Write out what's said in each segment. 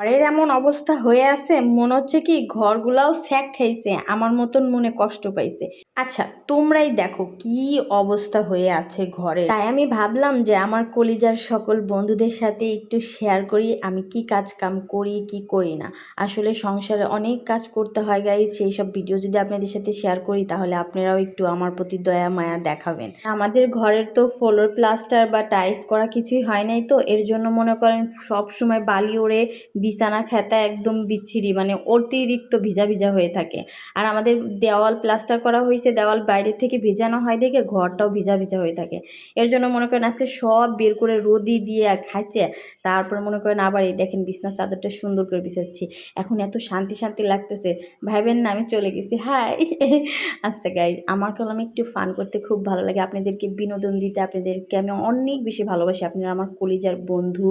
ঘরের এমন অবস্থা হয়ে আছে, মনে হচ্ছে কি ঘরগুলাও স্যাক খাইছে, আমার মতন মনে কষ্ট পাইছে। আচ্ছা, তোমরাই দেখো কি অবস্থা হয়ে আছে ঘরে। তাই আমি ভাবলাম যে আমার কলিজার সকল বন্ধুদের সাথে একটু শেয়ার করি আমি কি কাজ কাম করি কি করি না। আসলে সংসারে অনেক কাজ করতে হয় গাইজ, সেই সব ভিডিও যদি আপনাদের সাথে শেয়ার করি তাহলে আপনারাও একটু আমার প্রতি দয়া মায়া দেখাবেন। আমাদের ঘরের তো ফ্লোর প্লাস্টার বা টাইলস করা কিছুই হয় নাই, তো এর জন্য মনে করেন সব সময় বালি ওড়ে বিছানা খেতা একদম বিচ্ছিরি, মানে অতিরিক্ত ভিজা ভিজা হয়ে থাকে। আর আমাদের দেওয়াল প্লাস্টার করা হয়েছে, দেওয়াল বাইরে থেকে ভেজানো হয় দেখে ঘরটাও ভিজা ভিজা হয়ে থাকে। এর জন্য মনে করেন আজকে সব বের করে রোদি দিয়ে খাইছে। তারপর মনে করেন আবার এই দেখেন বিছনার চাদরটা সুন্দর করে বিছাচ্ছি। এখন এত শান্তি শান্তি লাগতেছে, ভাইবেন না আমি চলে গেছি। হাই আচ্ছা গাইজ, আমার কলম একটু ফান করতে খুব ভালো লাগে, আপনাদেরকে বিনোদন দিতে আপনাদেরকে আমি অনেক বেশি ভালোবাসি। আপনারা আমার কলিজার বন্ধু,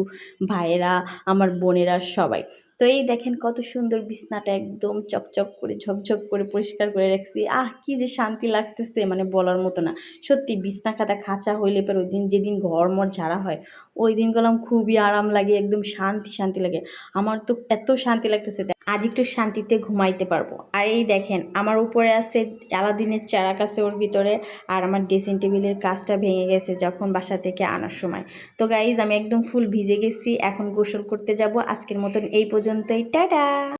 ভাইয়েরা, আমার বোনেরা সবাই। তো এই দেখেন কত সুন্দর বিছনাটা একদম চকচক করে ঝকঝক করে পরিষ্কার করে রাখছি। কি যে শান্তি লাগতেছে, মানে বলার মতো না। সত্যি বিছনা খাতা খাঁচা হইলে পর ওই দিন যেদিন ঘর মর ঝাড়া হয় ওই দিন গেলাম খুবই আরাম লাগে, একদম শান্তি শান্তি লাগে। আমার তো এত শান্তি লাগতেছে, আজ একটু শান্তিতে ঘুমাইতে পারবো। আর এই দেখেন আমার উপরে আছে আলাদিনের চারাক আছে ওর ভিতরে। আর আমার ড্রেসিং টেবিলের কাজটা ভেঙে গেছে যখন বাসা থেকে আনার সময়। তো গাইজ আমি একদম ফুল ভিজে গেছি, এখন গোসল করতে যাব। আজকের মতন এই পর্যন্তই, টাটা।